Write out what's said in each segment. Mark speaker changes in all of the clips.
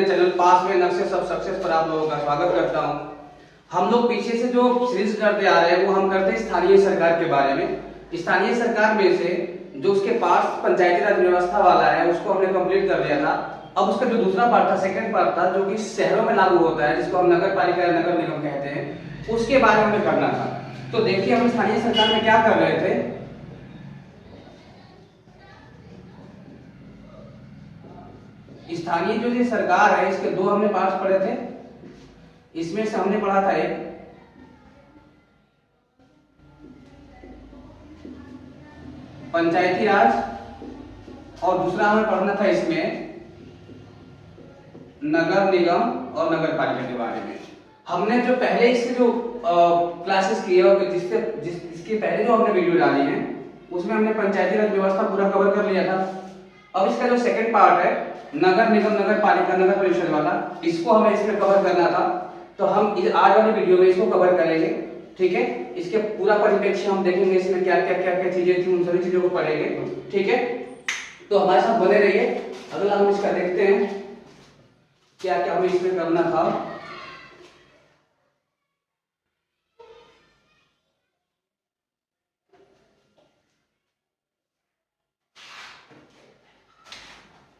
Speaker 1: अपने चैनल पास में नक्शे सब सक्सेस पर आप लोगों का स्वागत करता हूं। हम लोग पीछे से जो सीरीज करते आ रहे हैं वो हम करते हैं स्थानीय सरकार के बारे में। स्थानीय सरकार में से जो उसके पास पंचायती राज व्यवस्था वाला है उसको हमने कंप्लीट कर लिया था। अब उसका जो दूसरा पार्ट था, सेकंड पार्ट था, जो कि शहरों में लागू होता है, जिसको हम नगर पालिका या नगर निगम कहते हैं, उसके बारे में हमें करना था। तो देखिए हम स्थानीय सरकार में क्या कर रहे थे। स्थानीय जो ये सरकार है इसके दो हमने पार्ट पढ़े थे। इसमें से हमने पढ़ा था एक पंचायती राज और दूसरा हमें पढ़ना था इसमें नगर निगम और नगर पालिका के बारे में। हमने जो पहले इससे जो क्लासेस किए और जिसके पहले जो हमने वीडियो डाली है उसमें हमने पंचायती राज व्यवस्था पूरा कवर कर लिया था। अब इसका जो सेकंड पार्ट है नगर निगम नगर पालिका नगर परिषद वाला, इसको हमें इसमें कवर करना था। तो हम आज वाली वीडियो में इसको कवर करेंगे, ठीक है। इसके पूरा परिप्रेक्ष्य हम देखेंगे, इसमें क्या क्या चीजें थी, उन सभी चीजों को पढ़ेंगे, ठीक है। तो हमारे साथ बने रहिए। अगला हम इसका देखते हैं क्या क्या हमें इसमें करना था।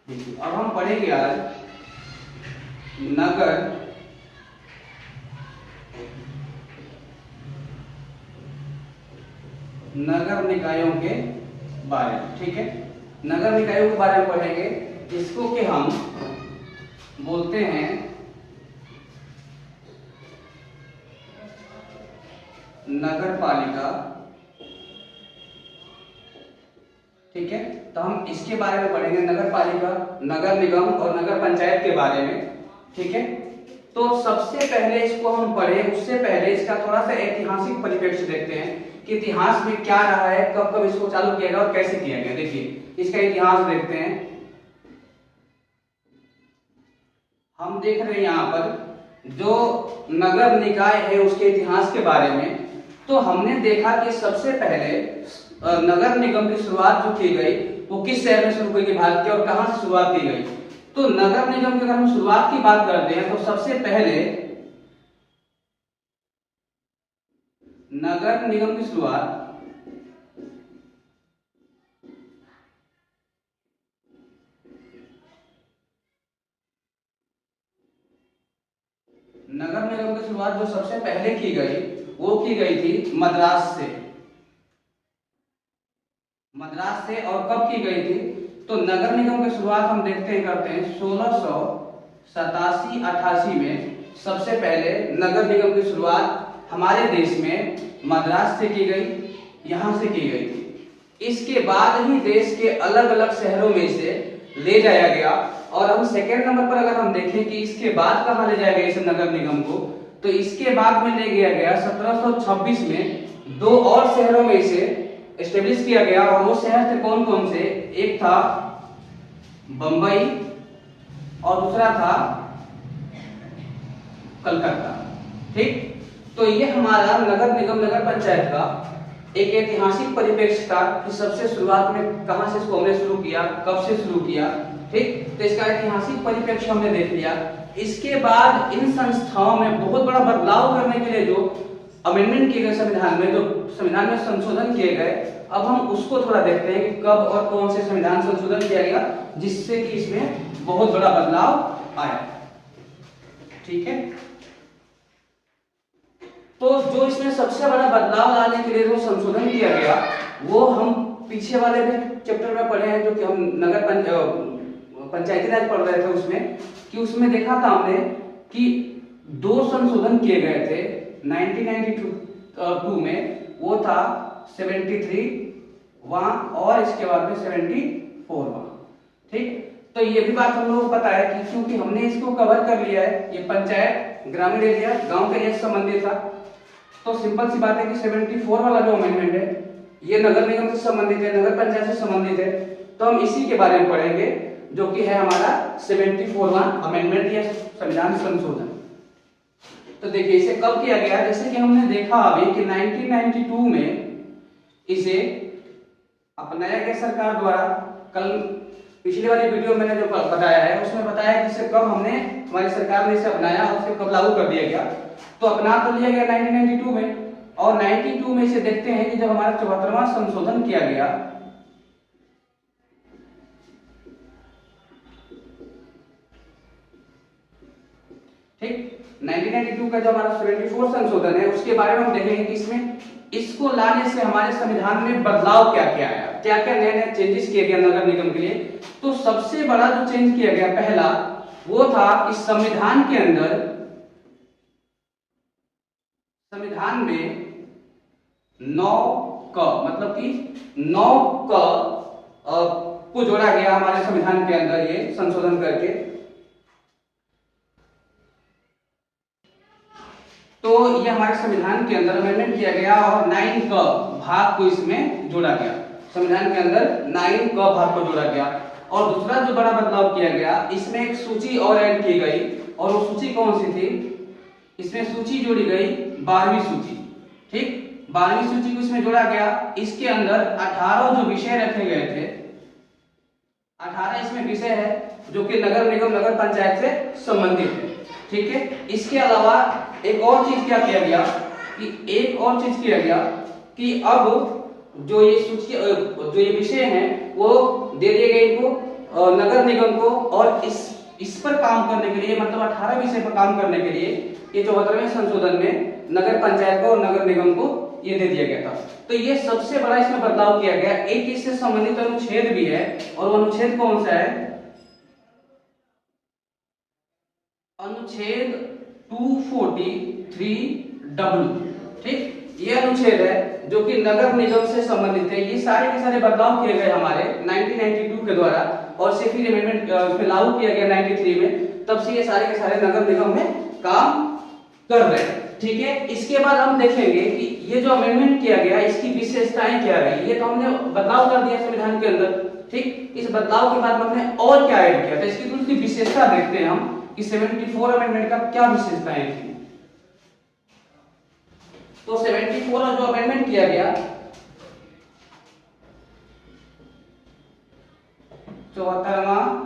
Speaker 1: अब हम पढ़ेंगे आज नगर निकायों के बारे में, ठीक है। नगर निकायों के बारे में पढ़ेंगे, इसको कि हम बोलते हैं नगर पालिका, ठीक है। तो हम इसके बारे में पढ़ेंगे, नगर पालिका, नगर निगम और नगर पंचायत के बारे में, ठीक है। तो सबसे पहले इसको हम पढ़े उससे पहले इसका थोड़ा सा ऐतिहासिक परिप्रेक्ष्य देखते हैं कि इतिहास में क्या रहा है, कब कब इसको चालू किया गया और कैसे किया गया। देखिए इसका इतिहास देखते हैं। हम देख रहे हैं यहाँ पर जो नगर निकाय है उसके इतिहास के बारे में। तो हमने देखा कि सबसे पहले नगर निगम की शुरुआत जो की गई वो किस शहर में शुरू की गई भारत के, और कहां से शुरुआत की गई। तो नगर निगम की अगर हम शुरुआत की बात करते हैं तो सबसे पहले नगर निगम की शुरुआत जो सबसे पहले की गई वो की गई थी मद्रास से। और कब की गई थी, तो नगर निगम की शुरुआत हम देखते हैं करते हैं 1687-88 में सबसे पहले नगर निगम की शुरुआत हमारे देश में मद्रास से की गई, यहां से की गई थी। इसके बाद ही देश के अलग अलग शहरों में से ले जाया गया। और हम सेकेंड नंबर पर अगर हम देखें कि इसके बाद कहां ले जाया गया इस नगर निगम को, तो इसके बाद में ले गया 1726 में दो और शहरों में इसे एस्टेब्लिश किया गया। और वो शहर थे कौन कौन से, एक था बंबई और दूसरा था कलकत्ता, ठीक। तो ये हमारा नगर निगम नगर पंचायत का एक ऐतिहासिक परिप्रेक्ष्य था कि सबसे शुरुआत में कहां से इसको हमने शुरू किया, कब से शुरू किया, ठीक। तो इसका ऐतिहासिक परिप्रेक्ष्य हमने देख लिया। इसके बाद इन संस्थाओं में बहुत बड़ा बदलाव करने के लिए जो अमेंडमेंट किए गए संविधान में, जो संविधान में संशोधन किए गए, अब हम उसको थोड़ा देखते हैं कि कब और कौन से संविधान संशोधन किया गया जिससे कि इसमें बहुत बड़ा बदलाव आया, ठीक है। तो जो इसमें सबसे बड़ा बदलाव लाने के लिए जो संशोधन किया गया वो हम पीछे वाले भी चैप्टर में पढ़े हैं, जो कि हम पंचायती राज पढ़ रहे थे उसमें, कि उसमें देखा था हमने कि दो संशोधन किए गए थे 1992 में। वो था 73 वहां और इसके बाद में 74 वहां, ठीक। तो ये भी बात हम लोगों को पता है कि क्योंकि हमने इसको कवर कर लिया है, ये पंचायत ग्रामीण एरिया गांव के एरिया से संबंधित था। तो सिंपल सी बात है कि 74 वाला जो अमेंडमेंट है ये नगर निगम से संबंधित है, नगर पंचायत से संबंधित है। तो हम इसी के बारे में पढ़ेंगे जो कि है हमारा 74वां अमेंडमेंट या संविधान संशोधन। तो देखिए इसे कब किया गया, जैसे कि हमने देखा अभी कि 1992 में इसे अपनाया गया सरकार द्वारा। कल पिछली वाली वीडियो मैंने जो बताया है उसमें बताया कि इसे कब हमने हमारी सरकार ने इसे अपनाया और इसे कब लागू कर दिया गया। तो अपना तो लिया गया 1992 में, और 92 में इसे देखते हैं कि जब हमारा 74वां संशोधन किया गया, ठीक, 1992 का जो हमारा 74 संशोधन है उसके बारे में हम देखेंगे कि इसमें इसको लाने से हमारे संविधान में बदलाव क्या क्या आया, क्या क्या नए नए चेंजेस किए गए नगर निगम के लिए। तो सबसे बड़ा जो चेंज किया गया पहला वो था कि संविधान के अंदर, संविधान में 9 क मतलब कि 9 क को जोड़ा गया हमारे संविधान के अंदर, ये संशोधन करके। तो ये हमारे संविधान के अंदर अमेंडमेंट किया गया और 9 क भाग को इसमें जोड़ा गया, संविधान के अंदर 9 क भाग को जोड़ा गया। और दूसरा जो बड़ा बदलाव किया गया, इसमें एक सूची और ऐड की गई, और वो सूची कौन सी थी, इसमें सूची जोड़ी गई 12वीं सूची, ठीक, 12वीं सूची को इसमें जोड़ा गया। इसके अंदर 18 जो विषय रखे गए थे, 18 इसमें विषय है जो कि नगर निगम नगर पंचायत से संबंधित है, ठीक है। इसके अलावा एक और चीज क्या किया गया कि अब जो ये सूची जो ये विषय हैं वो दे दिए गए इनको नगर निगम को, और इस पर काम करने के लिए, मतलब 18 विषय पर काम करने के लिए ये 74वें संशोधन में नगर पंचायत को और नगर निगम को ये दे दिया गया था। तो ये सबसे बड़ा इसमें बदलाव किया गया। एक इससे संबंधित अनुच्छेद भी है, और वो अनुच्छेद कौन सा है, अनुच्छेद 243W, ठीक, ये अनुच्छेद है जो कि नगर निगम से संबंधित है। ये सारे के सारे बदलाव किए गए हमारे 1992 के द्वारा, और से फिर अमेंडमेंट इसमें लागू किया गया 93 में। तब से ये सारे के सारे नगर निगम में काम कर रहे हैं, ठीक है। इसके बाद हम देखेंगे कि ये जो अमेंडमेंट किया गया इसकी विशेषताएं क्या रही। ये तो हमने बदलाव कर दिया संविधान के अंदर, ठीक। इस बदलाव के बाद हमने और क्या ऐड किया था, इसकी कुछ विशेषता देखते हैं हम कि 74 अमेंडमेंट का क्या विशेषताएं थी। तो 74 जो अमेंडमेंट किया गया, 74वां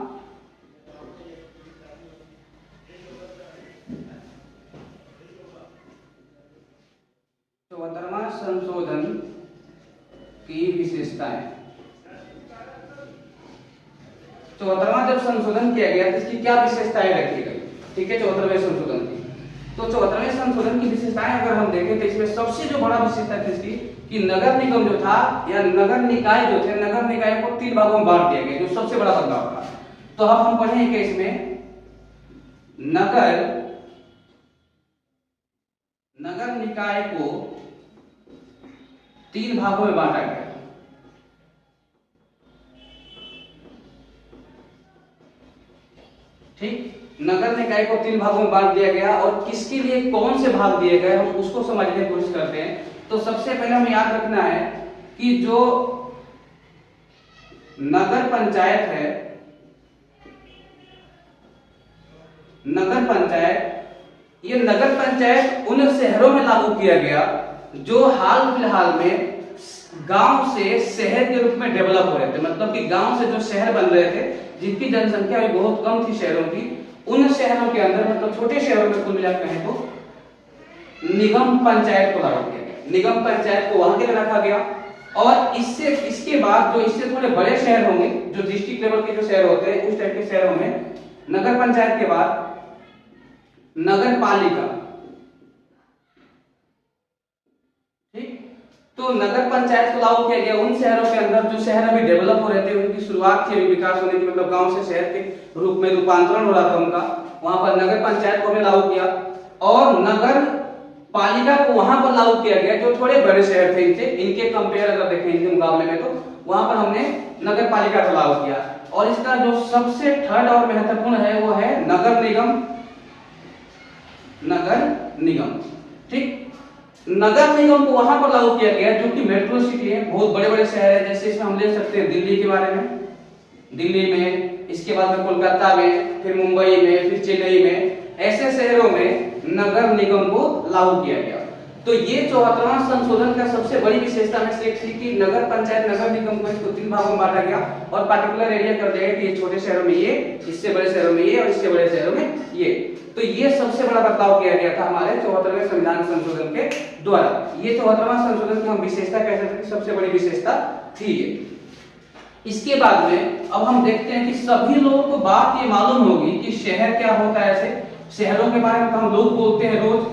Speaker 1: संशोधन की विशेषताएं। 74वां जब संशोधन किया गया तो इसकी क्या विशेषताएं रखी गई, ठीक है, 74वें संशोधन की। तो 74वें संशोधन की विशेषताएं अगर हम देखें तो इसमें सबसे जो बड़ा विशेषता थी इसकी कि नगर निगम जो था या नगर निकाय जो थे, नगर निकाय को 3 भागों में बांट दिया गया, जो सबसे बड़ा बदलाव था। तो अब हम पढ़ेंगे इसमें नगर निकाय को 3 भागों में बांटा गया, ठीक। नगर निकाय को 3 भागों में बांट दिया गया, और किसके लिए कौन से भाग दिए गए हम उसको समझने की कोशिश करते हैं। तो सबसे पहले हमें याद रखना है कि जो नगर पंचायत है, नगर पंचायत, ये नगर पंचायत उन शहरों में लागू किया गया जो हाल फिलहाल में गांव से शहर के रूप में डेवलप हो रहे थे। मतलब कि गांव से जो शहर बन रहे थे, जिनकी जनसंख्या भी बहुत कम थी शहरों की, उन शहरों के अंदर, मतलब छोटे शहरों में कुल मिलाकर कहें तो निगम पंचायत को लागू किया गया, निगम पंचायत को वहां के लिए रखा गया। और इसके बाद जो इससे थोड़े बड़े शहर होंगे, जो डिस्ट्रिक्ट लेवल के जो शहर होते हैं, उस टाइप के शहरों में नगर पंचायत के बाद नगर पालिका, ठीक। तो नगर पंचायत को लागू किया गया उन शहरों के अंदर जो शहर अभी डेवलप हो रहे थे, उनकी शुरुआत थी अभी विकास होने की, मतलब गांव से शहर के रूप में रूपांतरण हो रहा था उनका, वहां पर नगर पंचायत को भी लागू किया। और नगर पालिका को वहां पर लागू किया गया जो थोड़े बड़े शहर थे इनके कंपेयर अगर देखें इनके मुकाबले में, तो वहां पर हमने नगर पालिका को लागू किया। और इसका जो सबसे थर्ड और महत्वपूर्ण है वो है नगर निगम, नगर निगम, ठीक। नगर निगम को वहां पर लागू किया गया जो कि मेट्रो सिटी है, बहुत बड़े बड़े शहर है। जैसे इसमें हम ले सकते हैं दिल्ली के बारे में, दिल्ली में, इसके बाद में कोलकाता में, फिर मुंबई में, फिर चेन्नई में, ऐसे शहरों में नगर निगम को लागू किया गया। तो ये 74वां संशोधन का सबसे बड़ी विशेषता में से एक थी कि नगर पंचायत नगर निगम को इसको 3 तीन भागों में बांटा गया और पार्टिकुलर एरिया कर दिया कि ये छोटे शहरों में ये, इससे बड़े शहरों में ये और इससे बड़े शहरों में ये। तो ये सबसे बड़ा बदलाव किया गया था हमारे 74वें संविधान संशोधन के द्वारा। ये 74वां संशोधन की हम विशेषता कह सकते हैं, सबसे बड़ी विशेषता थी ये। इसके बाद में अब हम देखते हैं कि सभी लोगों को बात ये मालूम होगी कि शहर क्या होता है। ऐसे शहरों के बारे में तो हम लोग बोलते हैं रोज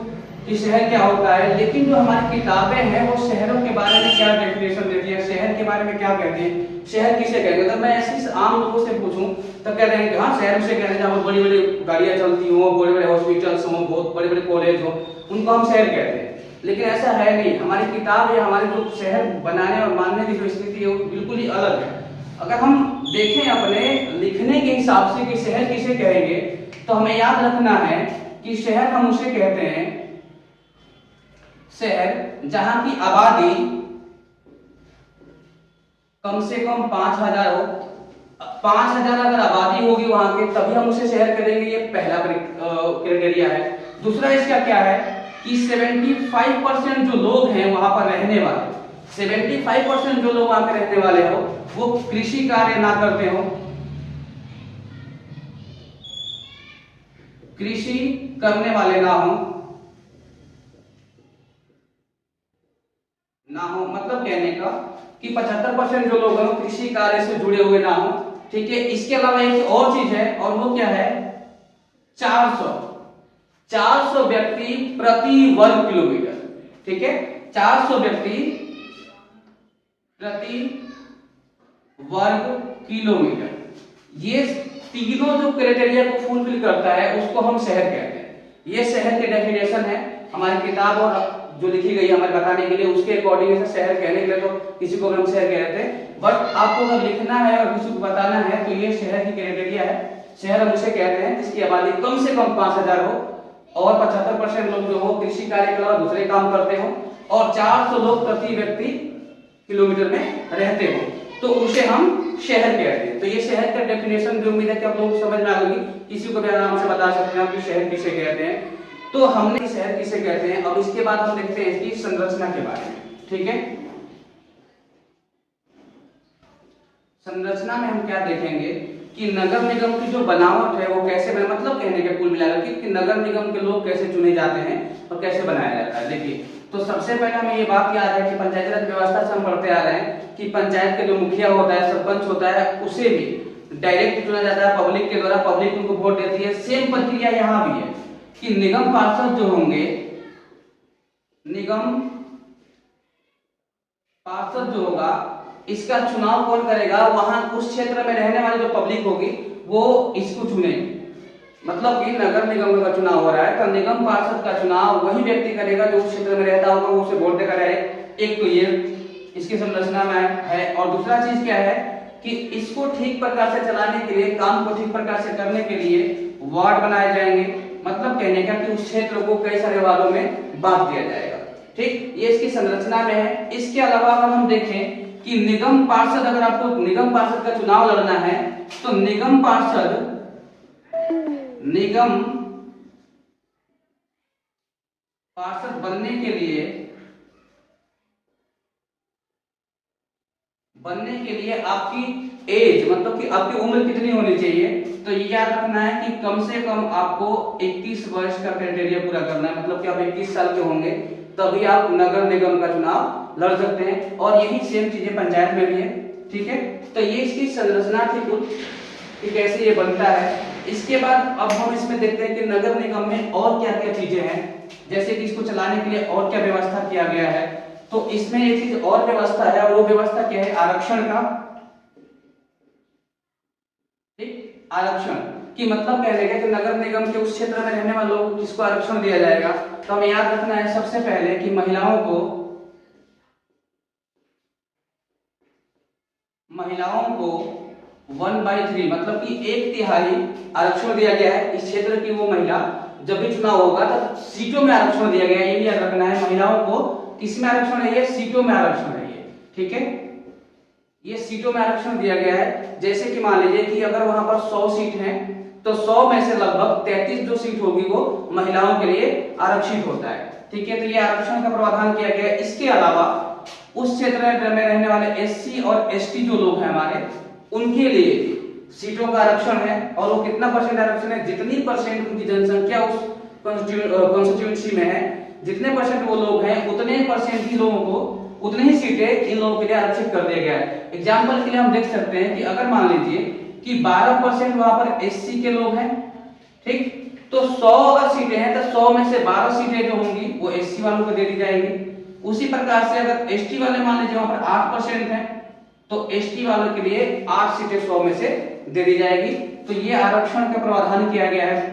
Speaker 1: कि शहर क्या होता है, लेकिन जो हमारी किताबें हैं वो शहरों के बारे में क्या डेफिनेशन देती है, शहर के बारे में क्या कहती है, शहर किसे कहते हैं। अगर मैं ऐसे आम लोगों से पूछूं तो कह रहे हैं कि हाँ शहर से कहते हैं जहाँ बड़ी बड़ी गाड़ियां चलती हो, बड़े बड़े हॉस्पिटल्स हो, बहुत बड़े बड़े कॉलेज हो, उनको हम शहर कहते हैं। लेकिन ऐसा है नहीं। हमारी किताब या हमारे जो शहर बनाने और मानने की जो स्थिति है वो बिल्कुल ही अलग है। अगर हम देखें अपने लिखने के हिसाब से कि शहर किसे कहेंगे, तो हमें याद रखना है कि शहर हम उसे कहते हैं शहर जहां की आबादी कम से कम 5000 हो। 5000 अगर आबादी होगी वहां के तभी हम उसे शहर कहेंगे। ये पहला क्राइटेरिया है। दूसरा इसका क्या है कि 75% जो लोग हैं वहां पर रहने वाले, 75% जो लोग वहां पे रहने वाले हो वो कृषि कार्य ना करते हो, कृषि करने वाले ना हो, मतलब कहने का कि 75% जो लोग हैं वो कृषि कार्य से जुड़े हुए ना हो। ठीक है। इसके अलावा एक और चीज है और वो क्या है, 400 व्यक्ति प्रति वर्ग किलोमीटर। ठीक है, 400 व्यक्ति प्रति वर्ग किलोमीटर। ये तीनों जो क्राइटेरिया को फुलफिल करता है उसको हम शहर कहते हैं। ये शहर की डेफिनेशन है हमारी किताब और जो लिखी गई है हमें बताने के लिए, उसके अकॉर्डिंग से शहर कहने के लिए तो किसी को हम शहर कहते हैं, बट आपको अगर लिखना है और किसी को बताना है तो ये शहर की क्राइटेरिया है। शहर हम उसे कहते हैं जिसकी आबादी कम से कम 5000 हो और 75% लोग जो हो कृषि कार्य के अलावा दूसरे काम करते हो और 400 लोग प्रति व्यक्ति किलोमीटर में रहते हो, तो उसे हम शहर कहते हैं। तो ये शहर का डेफिनेशन जो उम्मीद है कि आप लोगों को समझ में आ गई, किसी को भी आराम से बता सकते हैं आप कि शहर किसे कहते हैं। तो हमने शहर किसे कहते हैं। अब इसके बाद हम देखते हैं इसकी संरचना के बारे में। ठीक है, संरचना में हम क्या देखेंगे कि नगर निगम की जो बनावट है वो कैसे बने, मतलब कहने के कुल मिलाकर कि नगर निगम के लोग कैसे चुने जाते हैं और कैसे बनाया जाता है। देखिए, तो सबसे पहले हमें ये बात याद है कि पंचायती राज व्यवस्था से हम पढ़ते आ रहे हैं कि पंचायत के जो मुखिया होता है, सरपंच होता है, उसे भी डायरेक्ट चुना जाता है पब्लिक के द्वारा, पब्लिक उनको वोट देती है। सेम प्रक्रिया यहाँ भी है कि निगम पार्षद जो होंगे, निगम पार्षद जो होगा इसका चुनाव कौन करेगा, वहां उस क्षेत्र में रहने वाली जो पब्लिक होगी वो इसको चुनेगी। मतलब कि नगर निगम का चुनाव हो रहा है तो निगम पार्षद का चुनाव वही व्यक्ति करेगा जो उस क्षेत्र में रहता होगा, वो उसे वोट देकर रहे। एक तो ये इसकी संरचना में है। और दूसरा चीज क्या है कि इसको ठीक प्रकार से चलाने के लिए, काम को ठीक प्रकार से करने के लिए वार्ड बनाए जाएंगे। मतलब कहने का कि उस क्षेत्र को कई सारे वार्डों में बांट दिया जाएगा। ठीक, ये इसकी संरचना में है। इसके अलावा अगर हम देखें कि निगम पार्षद, अगर आपको निगम पार्षद का चुनाव लड़ना है तो निगम पार्षद बनने के लिए आपकी एज, मतलब कि आपकी उम्र कितनी होनी चाहिए, तो ये याद रखना है कि कम से कम आपको 21 वर्ष का क्राइटेरिया पूरा करना है। मतलब कि आप 21 साल के होंगे तभी आप नगर निगम का चुनाव लड़ सकते हैं। और यही सेम चीजें पंचायत में भी है। ठीक है, तो ये इसकी संरचना थी कुछ कि कैसे ये बनता है। इसके बाद अब हम इसमें देखते हैं कि नगर निगम में और क्या क्या चीजें हैं, जैसे कि इसको चलाने के लिए और क्या व्यवस्था किया गया है। तो इसमें एक चीज और व्यवस्था है, और वो व्यवस्था क्या है, आरक्षण का। ठीक, आरक्षण की मतलब कहने का कि नगर निगम के उस क्षेत्र में रहने वाले लोगों को किसको आरक्षण दिया जाएगा। तो हमें याद रखना है सबसे पहले कि महिलाओं को 1/3 मतलब कि 1/3 आरक्षण दिया गया है। इस क्षेत्र की वो महिला, जब भी चुनाव होगा तो सीटों में आरक्षण दिया गया है, ये भी याद रखना है। महिलाओं को किसमें आरक्षण है, ये सीटों में आरक्षण है ये। ठीक है, ये सीटों में आरक्षण दिया गया है। जैसे कि मान लीजिए कि अगर वहां पर 100 सीट हैं तो 100 में से लगभग 33 जो सीट होगी वो महिलाओं के लिए आरक्षित होता है। ठीक है, तो ये आरक्षण का प्रावधान किया गया है। इसके अलावा उस क्षेत्र में रहने वाले एससी और एसटी जो लोग हैं हमारे, उनके लिए सीटों का आरक्षण है। और वो कितना परसेंट आरक्षण है, जितनी परसेंट उनकी जनसंख्या उस कॉन्स्टिट्यूंसी में है, जितने परसेंट वो लोग हैं, उतने परसेंट ही लोगों को, उतनी ही सीटें इन लोगों के लिए आरक्षित कर दिया गया है। एग्जाम्पल के लिए हम देख सकते हैं कि अगर मान लीजिए कि 12% वहां पर एससी के लोग हैं, ठीक, तो 100 अगर सीटें हैं तो 100 में से 12 सीटें जो होंगी वो एससी वालों को दे दी जाएगी। उसी प्रकार से अगर एसटी वाले मान लीजिए वहां पर 8% हैं, तो एसटी वालों के लिए 8 सीटें 100 में से दे दी जाएगी। तो ये आरक्षण का प्रावधान किया गया है।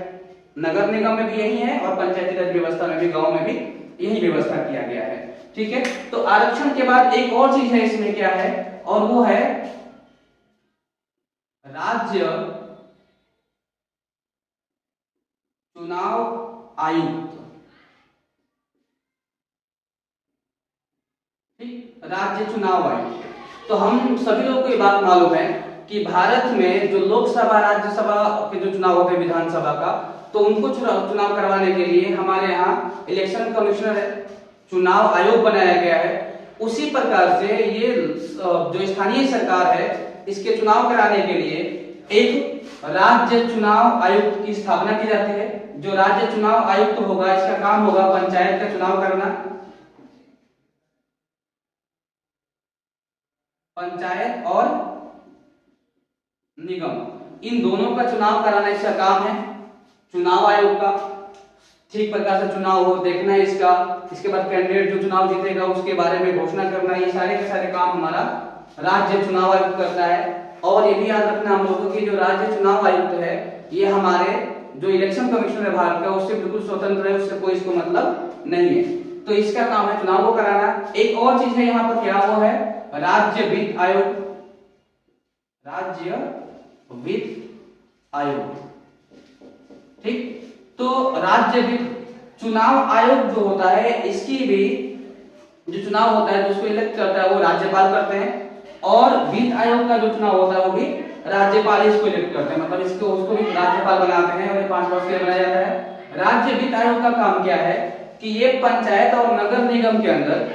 Speaker 1: नगर निगम में भी यही है और पंचायती राज व्यवस्था में भी, गांव में भी यही व्यवस्था किया गया है। ठीक है, तो आरक्षण के बाद एक और चीज है इसमें, क्या है, और वो है राज्य चुनाव आयुक्त। ठीक, राज्य चुनाव आयुक्त। तो हम सभी लोगों को ये बात मालूम है कि भारत में जो लोकसभा राज्यसभा के जो चुनाव होते हैं विधानसभा का, तो उनको चुनाव करवाने के लिए हमारे यहाँ इलेक्शन कमिश्नर है, चुनाव आयोग बनाया गया है। उसी प्रकार से ये जो स्थानीय सरकार है, इसके चुनाव कराने के लिए एक राज्य चुनाव आयुक्त की स्थापना की जाती है। जो राज्य चुनाव आयुक्त होगा, इसका काम होगा पंचायत का चुनाव करना, पंचायत और निगम, इन दोनों का चुनाव कराना इसका काम है चुनाव आयोग का। ठीक प्रकार से चुनाव हो देखना है इसका, इसके बाद कैंडिडेट जो चुनाव जीतेगा उसके बारे में घोषणा करना, ये सारे के सारे काम हमारा राज्य चुनाव आयुक्त करता है। और ये भी याद रखना हम लोगों की जो राज्य चुनाव आयुक्त है, ये हमारे जो इलेक्शन कमीशन है भारत का, उससे बिल्कुल स्वतंत्र है, उससे कोई इसको मतलब नहीं है। तो इसका काम है चुनाव को कराना। एक और चीज है यहाँ पर, क्या वो है, राज्य वित्त आयोग, राज्य वित्त आयोग। ठीक, तो राज्य वित्त चुनाव आयोग जो होता है, इसकी भी जो चुनाव होता है, जो उसको इलेक्ट करता है वो राज्यपाल करते हैं, और वित्त आयोग का जो चुनाव होता है वो भी राज्यपाल इसको इलेक्ट करते हैं, मतलब इसको उसको भी राज्यपाल बनाते हैं और ये 5 वर्ष के लिए बनाया जाता है। राज्य वित्त आयोग का काम क्या है कि ये पंचायत और नगर निगम के अंदर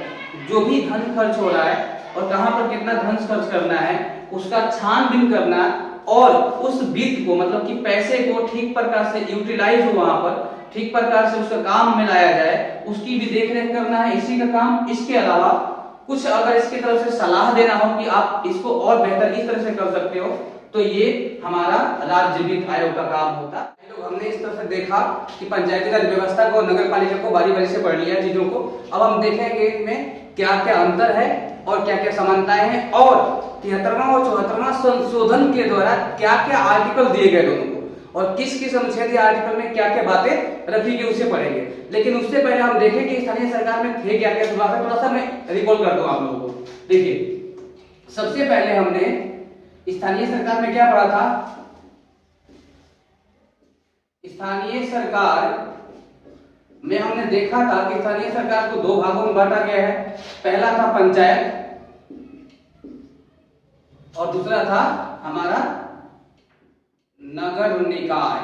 Speaker 1: जो भी धन खर्च हो रहा है और कहां पर कितना धन खर्च करना है, उसका छानबीन करना और उस वित्त को, मतलब कि पैसे को ठीक प्रकार से यूटिलाइज हो, वहां पर ठीक प्रकार से उसका काम में लाया जाए, उसकी भी देखरेख करना है, इसी का काम। इसके अलावा कुछ अगर इसकी तरफ से सलाह देना हो कि आप इसको और बेहतर इस तरह से कर सकते हो, तो ये हमारा राज्य वित्त आयोग का काम होता है। हमने इस तरह से देखा कि पंचायती राज व्यवस्था को, नगर पालिका को बारी बारी से पढ़ लिया चीजों को। अब हम देखेंगे इनमें क्या क्या अंतर है और क्या क्या समानताएं हैं, और 73वां और 74वां संशोधन के द्वारा क्या क्या आर्टिकल दिए गए दोनों को, और किस किस अनुच्छेद आर्टिकल में क्या क्या बातें रखी गई, उसे पढ़ेंगे। लेकिन उससे पहले हम देखें कि स्थानीय सरकार में थे क्या क्या, थोड़ा सा मैं रिकॉल कर दूं आप लोगों को। देखिए, सबसे पहले हमने स्थानीय सरकार में क्या पढ़ा था, स्थानीय सरकार में हमने देखा था कि स्थानीय सरकार को 2 भागों में बांटा गया है। पहला था पंचायत और दूसरा था हमारा नगर निकाय।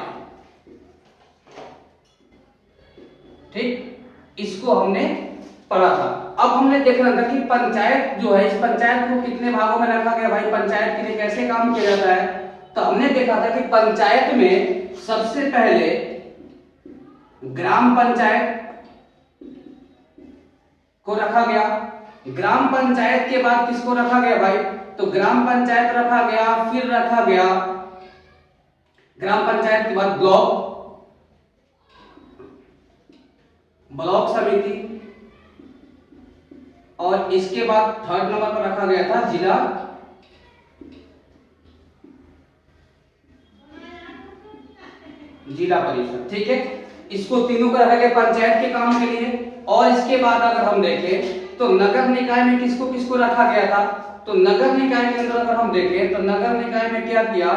Speaker 1: ठीक, इसको हमने पढ़ा था। अब हमने देखना था कि पंचायत जो है, इस पंचायत को कितने भागों में रखा गया, भाई पंचायत के लिए कैसे काम किया जाता है। तो हमने देखा था कि पंचायत में सबसे पहले ग्राम पंचायत को रखा गया। ग्राम पंचायत के बाद किसको रखा गया भाई, तो ग्राम पंचायत रखा गया, फिर रखा गया ग्राम पंचायत के बाद ब्लॉक समिति, और इसके बाद 3rd नंबर पर रखा गया था जिला परिषद। ठीक है, इसको तीनों को रखा गया पंचायत के काम के लिए। और इसके बाद अगर हम देखें तो नगर निकाय में किसको किसको रखा गया था, तो नगर निकाय के अंदर अगर हम देखें तो नगर निकाय में क्या किया,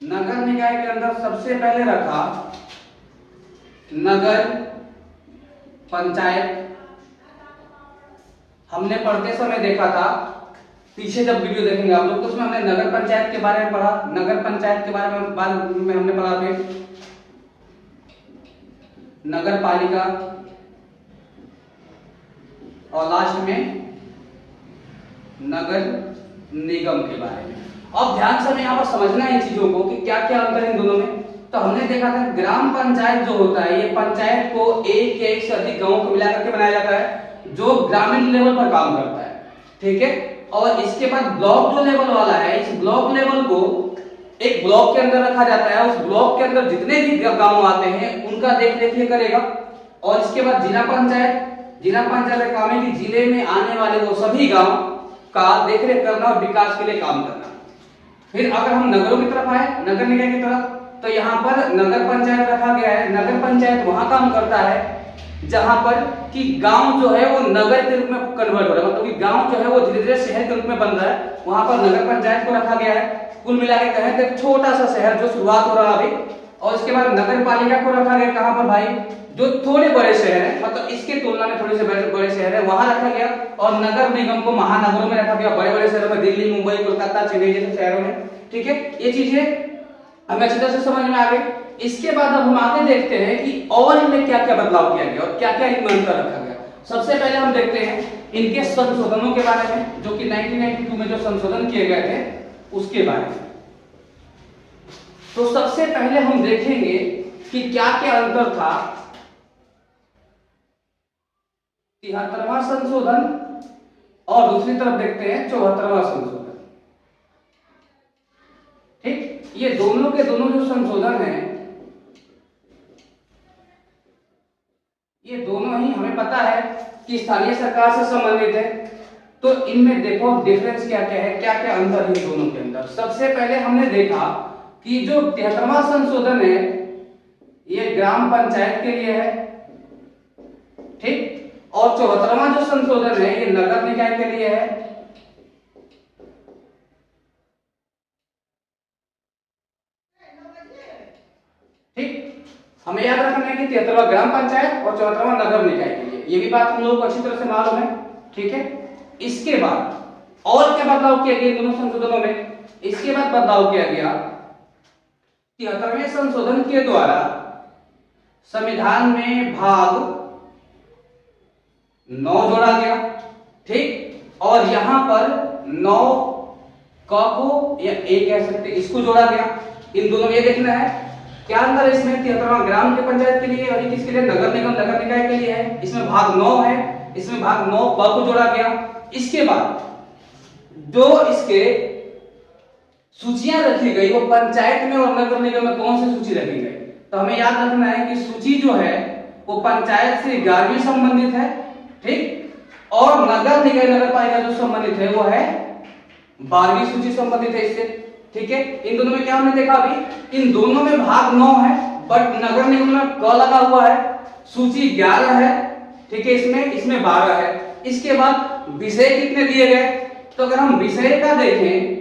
Speaker 1: नगर निकाय के अंदर सबसे पहले रखा नगर पंचायत। हमने पढ़ते समय देखा था, पीछे जब वीडियो देखेंगे आप लोग, तो उसमें हमने नगर पंचायत के बारे में पढ़ा, नगर पंचायत के बारे में बाद में हमने पढ़ा फिर नगर पालिका, और लास्ट में नगर निगम के बारे में। अब ध्यान से हमें यहाँ पर समझना है इन चीजों को कि क्या क्या अंतर है इन दोनों में। तो हमने देखा था ग्राम पंचायत जो होता है, ये पंचायत को एक या एक से अधिक गांवों को मिला करके बनाया जाता है जो ग्रामीण लेवल पर काम करता है, ठीक है। और इसके बाद ब्लॉक जो लेवल वाला है, इस ब्लॉक लेवल को एक ब्लॉक के अंदर रखा जाता है, उस ब्लॉक के अंदर जितने भी गांव आते हैं उनका देख रेख करेगा। और इसके बाद जिला पंचायत का काम है कि जिले में आने वाले वो सभी गांव का देख रेख करना और विकास के लिए काम करना। फिर अगर हम नगरों की तरफ आए, नगर निकाय की तरफ, तो यहाँ पर नगर पंचायत रखा गया है। नगर पंचायत वहां काम करता है जहां पर कि गांव जो है वो नगर के रूप में कन्वर्ट हो रहा है, मतलब कि गांव जो है वो धीरे धीरे शहर के रूप में बन रहा है, वहां पर नगर पंचायत को रखा गया है। कुल मिला के कहें तो एक छोटा सा शहर जो शुरुआत हो रहा है अभी। और इसके बाद नगर पालिका को रखा गया कहां पर भाई, जो थोड़े बड़े शहर है, मतलब इसके तुलना में थोड़े से बड़े शहर है वहां रखा गया। और नगर निगम को महानगरों में रखा गया, बड़े बड़े शहरों में, दिल्ली, मुंबई, कोलकाता, चेन्नई जैसे शहरों में, ठीक है। ये चीजें हमें अच्छी तरह से समझ में आ गई। इसके बाद अब हम आगे देखते हैं कि और इनमें क्या क्या बदलाव किया गया और क्या क्या इनमें अंतर रखा गया। सबसे पहले हम देखते हैं इनके संशोधनों के बारे में, जो कि 1992 में जो संशोधन किए गए थे उसके बारे में। तो सबसे पहले हम देखेंगे कि क्या क्या अंतर था 73वां संशोधन और दूसरी तरफ देखते हैं 74वां संशोधन, ठीक। ये दोनों के दोनों जो संशोधन हैं, ये दोनों ही हमें पता है कि स्थानीय सरकार से संबंधित है। तो इनमें देखो डिफरेंस क्या क्या है, क्या क्या अंतर है दोनों के अंदर। सबसे पहले हमने देखा कि जो 73वां संशोधन है ये ग्राम पंचायत के लिए है, ठीक। और 74वां जो संशोधन है ये नगर निकाय के लिए है, ठीक। हमें याद रखना है कि 73वां ग्राम पंचायत और 74वां नगर निकाय के लिए, ये भी बात हम लोगों को अच्छी तरह से मालूम है, ठीक है। इसके बाद और क्या बदलाव किया गया दोनों संशोधनों में। इसके बाद बदलाव किया गया 73वें संशोधन के द्वारा संविधान में भाग 9 जोड़ा गया, ठीक। और यहां पर 9 क को या ए कह सकते इसको जोड़ा गया। इन दोनों में ये देखना है क्या अंतर है इसमें, 73वां ग्राम के पंचायत के लिए और ये किसके लिए, नगर निगम नगर निकाय के लिए है। इसमें भाग 9 है, इसमें भाग 9 ब को जोड़ा गया। इसके बाद जो इसके सूचियां रखी गई वो पंचायत में और नगर निगम में कौन सी सूची रखी गई, तो हमें याद रखना है कि सूची जो है वो पंचायत से 11वीं संबंधित है, ठीक। और नगर निगम नगर पालिका जो संबंधित है वो है 12वीं सूची संबंधित है इससे, ठीक है। इन दोनों में क्या हमने देखा अभी, इन दोनों में भाग 9 है बट नगर निगम में क लगा हुआ है, सूची 11 है, ठीक है। इसमें 12 है। इसके बाद विषय कितने दिए गए, तो अगर हम विषय का देखें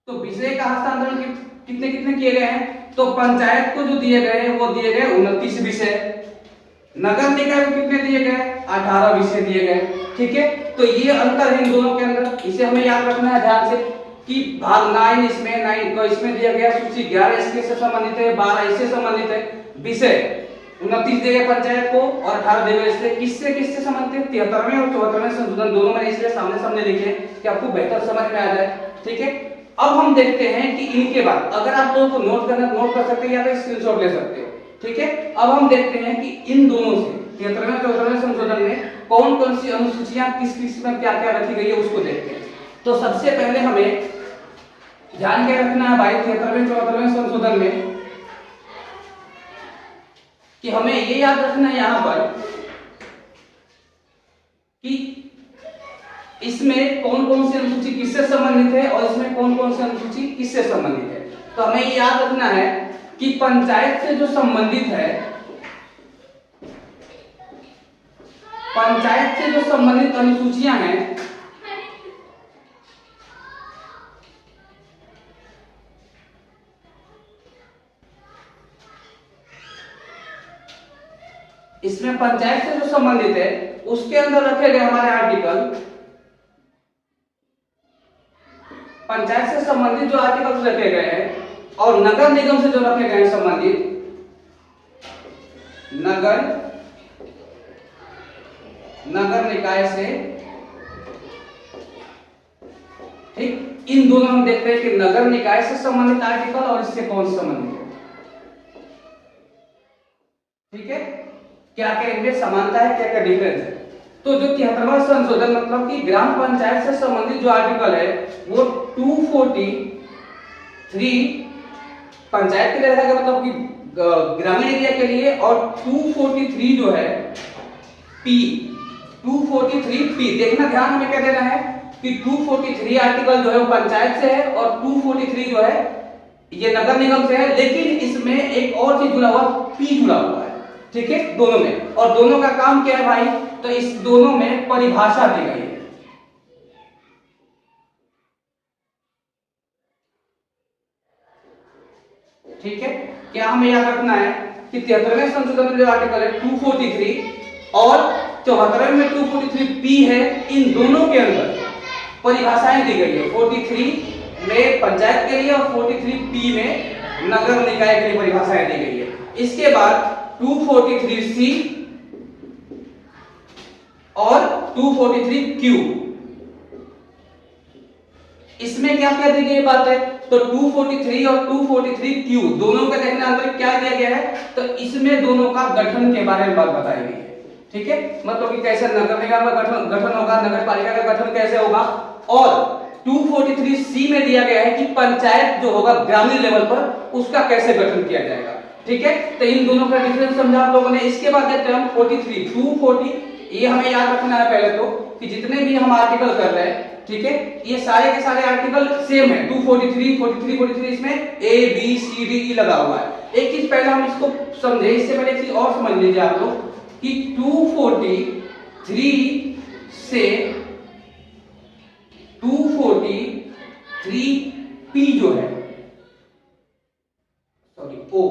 Speaker 1: तो विषय का हस्तांतरण कितने कितने किए गए हैं, तो पंचायत को जो दिए गए वो दिए गए 29 विषय, नगर निकाय को कितने दिए गए 18 विषय दिए गए, ठीक है। तो ये अंतर है इन दोनों के अंदर, इसे हमें याद रखना है ध्यान से कि भाग 9 इसमें दिया गया सूची 11 इसके से संबंधित है, 12 इससे संबंधित है, विषय 29 दिए गए पंचायत को और 18 दिए गए इससे किससे संबंधित है, 73वें और 74वें संशोधन दोनों में, इसलिए सामने सामने लिखे कि आपको बेहतर समझ में आ जाए, ठीक है। अब हम देखते हैं कि इनके बाद अगर आप लोगों को नोट कर सकते हैं या फिर स्क्रीनशॉट ले सकते हो, ठीक है। अब हम देखते हैं कि इन दोनों से 73वें और 74वें संशोधन में कौन कौन सी अनुसूचियां किस में क्या क्या रखी गई है उसको देखते हैं। तो सबसे पहले हमें ध्यान क्या रखना है भाई 73वें 74वें संशोधन में कि हमें ये याद रखना है यहां पर कि इसमें कौन कौन सी अनुसूची किससे संबंधित है और इसमें कौन कौन सी अनुसूची किससे संबंधित है। तो हमें ये याद रखना है कि पंचायत से जो संबंधित है, पंचायत से जो संबंधित अनुसूचियां हैं इसमें पंचायत से जो संबंधित है उसके अंदर रखे गए हमारे आर्टिकल, पंचायत से संबंधित जो आर्टिकल रखे गए हैं और नगर निगम से जो रखे गए हैं संबंधित, नगर निकाय से ठीक, इन दोनों हम देखते हैं कि नगर निकाय से संबंधित आर्टिकल और इससे कौन संबंधित है। ठीक है, क्या क्या इनमें समानता है, क्या क्या डिफरेंस है। तो जो 73वां संशोधन मतलब कि ग्राम पंचायत से संबंधित जो आर्टिकल है वो 243 पंचायत के लिए रहेगा, मतलब कि ग्रामीण एरिया के लिए, और 243 जो है पी, 243 पी, देखना ध्यान में क्या देना है कि 243 आर्टिकल जो है वो पंचायत से है और 243 जो है ये नगर निगम से है, लेकिन इसमें एक और चीज जुड़ा हुआ, पी जुड़ा हुआ है। ठीक है, दोनों में, और दोनों का काम क्या है भाई, तो इस दोनों में परिभाषा दी गई है। ठीक है, क्या हमें याद रखना है कि 73वें संशोधन में जो आर्टिकल है 243 और 74वें में 243 पी है, इन दोनों के अंदर परिभाषाएं दी गई है। 43 में पंचायत के लिए और 43 पी में नगर निकाय के लिए परिभाषाएं दी गई है। इसके बाद 243 सी और 243 क्यू, इसमें क्या क्या दी गई बात है, तो 243 और 243 क्यू दोनों का देखना अंदर क्या दिया गया है, तो इसमें दोनों का गठन के बारे में बात बताई गई है। ठीक है, मतलब कि कैसे नगर निगम का गठन होगा, नगर पालिका का गठन कैसे होगा, और 243 सी में दिया गया है कि पंचायत जो होगा ग्रामीण लेवल पर उसका कैसे गठन किया जाएगा। ठीक है, तो इन दोनों का डिफरेंस समझा आप लोगों ने। इसके बाद देखते हैं हम 43 240, ये हमें याद रखना है पहले तो कि जितने भी हम आर्टिकल कर रहे हैं, ठीक है, ये सारे के सारे आर्टिकल सेम है, 243 43 43, इसमें A B C D E लगा हुआ है। एक चीज पहले हम इसको समझे, इससे पहले एक चीज और समझ लीजिए आप लोग कि 243 से 243 पी जो है, सॉरी ओ,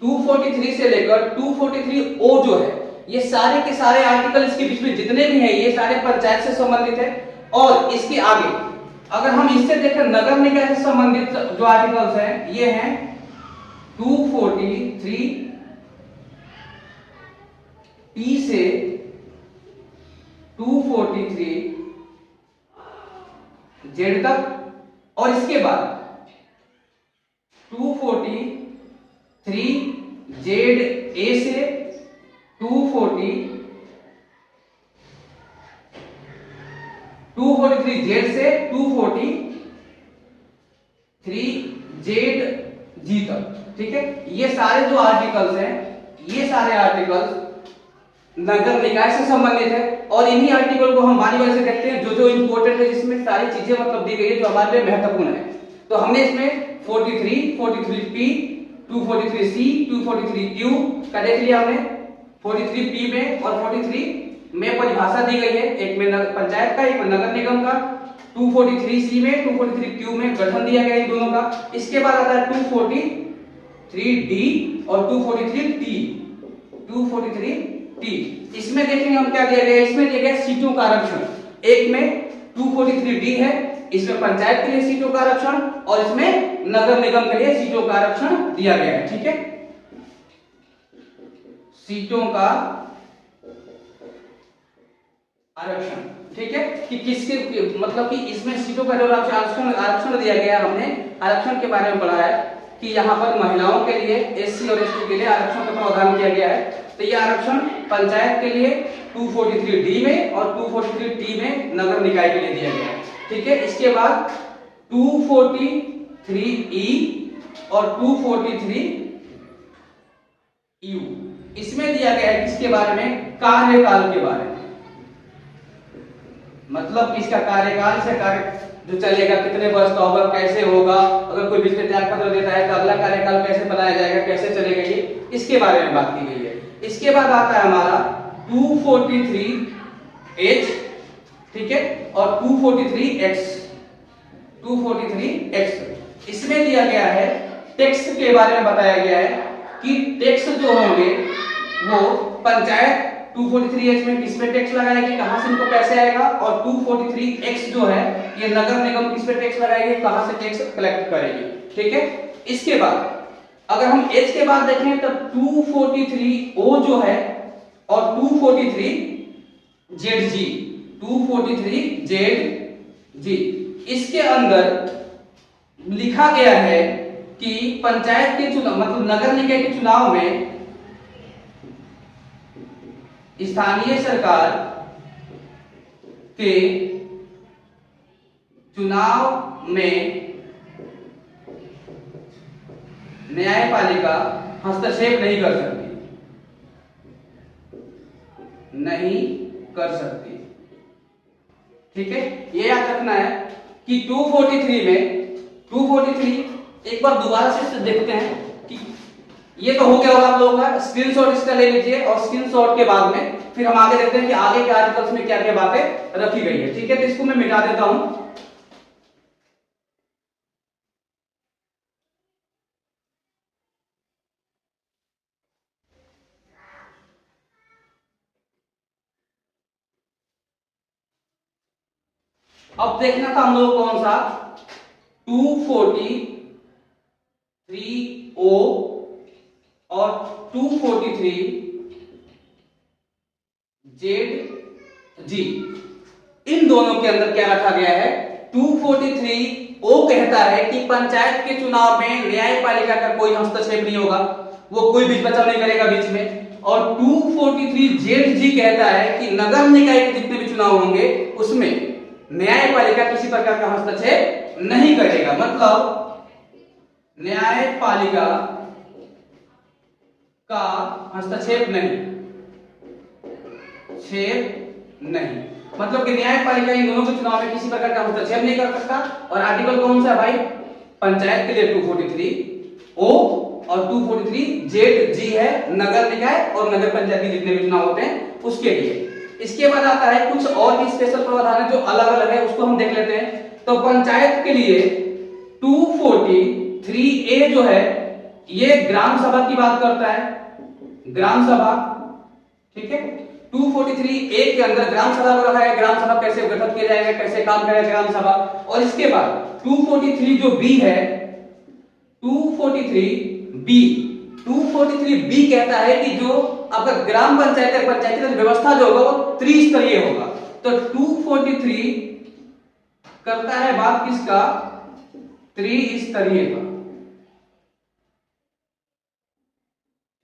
Speaker 1: 243 से लेकर 243 ओ जो है, ये सारे के सारे आर्टिकल इसके बीच में जितने भी हैं ये सारे पंचायत से संबंधित है। और इसके आगे अगर हम इससे देखें नगर निकाय से संबंधित जो आर्टिकल्स हैं ये हैं 243 पी से 243 जेड तक, और इसके बाद 243 जेड ए से 243 जेड से 243 जेड जी तक। ठीक है, ये सारे जो आर्टिकल्स हैं ये सारे आर्टिकल्स नगर निकाय से संबंधित है, और इन्हीं आर्टिकल को हम बारी बारी से देखते हैं जो जो इंपॉर्टेंट है, जिसमें सारी चीजें मतलब दी गई है जो हमारे लिए महत्वपूर्ण है। तो हमने इसमें 43 43 पी 243 सी 243 क्यू का देख लिया हमने। 43 पी में और 43 में परिभाषा दी गई है, एक में पंचायत का, एक में नगर निगम का। 243 सी में 243 क्यू में गठन दिया गया इन दोनों का। इसके बाद आता है 243 डी और 243 टी। 243 टी, इसमें देखेंगे हम क्या दिया गया है, इसमें दिया गया सीटों का आरक्षण। एक में 243 डी है, इसमें पंचायत के लिए सीटों का आरक्षण और इसमें नगर निगम के लिए सीटों का आरक्षण दिया गया है। ठीक है, सीटों का आरक्षण, ठीक है, कि किसके मतलब कि इसमें सीटों का जो आरक्षण दिया गया, हमने आरक्षण के बारे में पढ़ा है कि यहाँ पर महिलाओं के लिए एससी और एसटी के लिए आरक्षण का प्रावधान किया गया है। तो ये आरक्षण पंचायत के लिए 243 डी में और 243 टी में नगर निकाय के लिए दिया गया है। ठीक है, इसके बाद 243 ई और 243 यू, इसमें दिया गया है किसके बारे में, कार्यकाल के बारे में, मतलब इसका कार्यकाल से कार्य जो चलेगा कितने वर्ष का होगा, कैसे होगा, अगर कोई बिजली त्याग पत्र देता है तो अगला कार्यकाल कैसे बनाया जाएगा, कैसे चलेगा, ये इसके बारे में बात की गई है। इसके बाद आता है हमारा 243H, ठीक है, और 243X। 243X इसमें दिया गया है टैक्स के बारे में बताया गया है कि टैक्स जो होंगे वो पंचायत 243H में किस पे टैक्स लगाएगी, कहां से इनको पैसे आएगा, और 243X जो है ये नगर निगम किस पे टैक्स लगाएगी, कहां से टैक्स कलेक्ट करेगी। ठीक है, इसके बाद अगर हम H के बाद देखें तो 243O जो है और 243ZG, 243 जेड जी। इसके अंदर लिखा गया है कि पंचायत के चुनाव मतलब नगर निकाय के चुनाव में स्थानीय सरकार के चुनाव में न्यायपालिका हस्तक्षेप नहीं कर सकती, नहीं कर सकती। ठीक है, ये याद रखना है कि 243 में 243 एक बार दोबारा से देखते हैं कि ये तो हो गया होगा आप लोगों का। स्क्रीनशॉट इसका ले लीजिए और स्क्रीनशॉट के बाद में फिर हम आगे देखते हैं कि आगे के आर्टिकल्स में क्या क्या बातें रखी गई है। ठीक है, तो इसको मैं मिटा देता हूं। अब देखना था हम लोग कौन सा 243O और 243ZG, इन दोनों के अंदर क्या रखा गया है। 243O कहता है कि पंचायत के चुनाव में न्यायपालिका का कोई हस्तक्षेप नहीं होगा, वो कोई बीच बचाव नहीं करेगा बीच में। और 243ZG कहता है कि नगर निकाय के जितने भी चुनाव होंगे उसमें न्यायपालिका किसी प्रकार का हस्तक्षेप नहीं करेगा, मतलब न्यायपालिका का हस्तक्षेप नहीं, मतलब कि न्यायपालिका इन दोनों के चुनाव में किसी प्रकार का हस्तक्षेप नहीं कर सकता। और आर्टिकल कौन सा है भाई, पंचायत के लिए 243O और 243ZG है नगर निकाय और नगर पंचायत के जितने भी चुनाव होते हैं उसके लिए। इसके बाद आता है कुछ और भी स्पेशल प्रावधान है जो अलग अलग है, उसको हम देख लेते हैं। तो पंचायत के लिए 243A जो है ये ग्राम सभा की बात करता है, ग्राम सभा। ठीक है, 243A के अंदर ग्राम सभा को रखा है, ग्राम सभा कैसे गठित किया जाएगा, कैसे काम करेगा ग्राम सभा। और इसके बाद 243 जो बी है 243B कहता है कि जो आपका ग्राम पंचायत पंचायती राज व्यवस्था जो होगा वो त्रिस्तरीय होगा। तो 243 करता है बात किसका, त्रिस्तरीय का।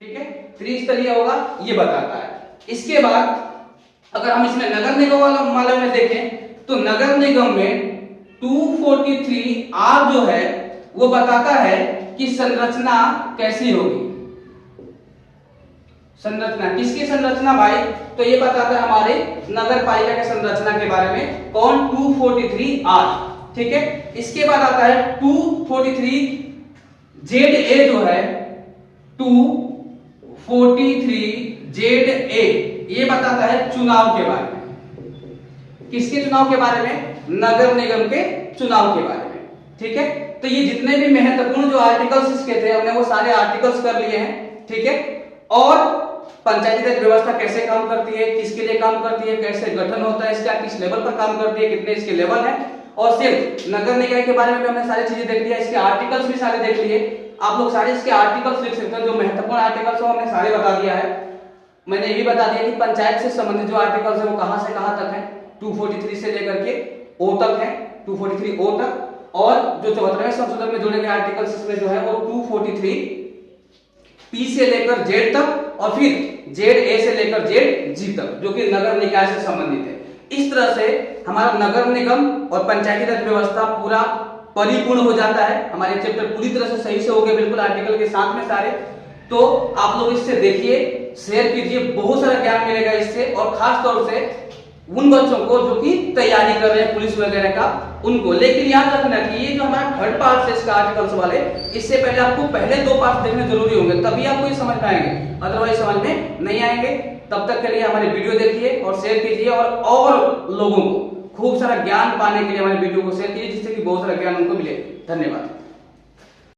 Speaker 1: ठीक है, त्रिस्तरीय होगा ये बताता है। इसके बाद अगर हम इसमें नगर निगम वाले में देखें तो नगर निगम में 243R जो है वो बताता है कि संरचना कैसी होगी। संरचना किसकी संरचना भाई, तो ये बताता है हमारे नगर पालिका के संरचना के बारे में, कौन 243R। ठीक है, इसके बाद आता है 243ZA जो है 243ZA ये बताता है चुनाव के बारे में। किसके चुनाव के बारे में, नगर निगम के चुनाव के बारे में। ठीक है, तो ये जितने भी महत्वपूर्ण जो आर्टिकल्स इसके थे हमने वो सारे आर्टिकल्स कर लिए हैं। ठीक है, और पंचायती राज व्यवस्था कैसे काम करती है, किसके लिए काम करती है, कैसे गठन होता है इसका, किस लेवल पर काम करती है, कितने इसके लेवल है, और सिर्फ नगर निकाय के बारे में भी हमने सारी चीजें देख लिया, इसके आर्टिकल्स भी सारे देख लिए। आप लोग सारे इसके आर्टिकल्स लिख सकते हैं, जो महत्वपूर्ण आर्टिकल्स हो हमने सारे बता दिया है। मैंने ये भी बता दिया कि पंचायत से संबंधित जो आर्टिकल्स है वो कहां से कहां तक है, 243 से लेकर के O तक है, 243O तक। और जो 74वें संशोधन में जोड़े गए आर्टिकल्स इसमें जो है वो 243P से लेकर Z तक और फिर ZA से लेकर ZG तक जो कि नगर निकाय से संबंधित है। इस तरह से हमारा नगर निगम और पंचायती राज व्यवस्था पूरा परिपूर्ण हो जाता है। हमारे चैप्टर पूरी तरह से सही से हो गए, बिल्कुल आर्टिकल के साथ में सारे। तो आप लोग इससे देखिए, शेयर कीजिए, बहुत सारा ज्ञान मिलेगा इससे। और खास तौर से उन बच्चों को जो कि तैयारी कर रहे हैं पुलिस वगैरह का, उनको। लेकिन याद रखना कि ये जो हमारा थर्ड पार्ट है इसका आर्टिकल्स वाले, इससे पहले आपको पहले 2 पार्ट देखने जरूरी होंगे, तभी आपको ये समझ पाएंगे, अदरवाइज समझ में नहीं आएंगे। तब तक के लिए हमारे वीडियो देखिए और शेयर कीजिए, और लोगों को खूब सारा ज्ञान पाने के लिए हमारे वीडियो को शेयर कीजिए, जिससे कि बहुत सारा ज्ञान उनको मिले। धन्यवाद।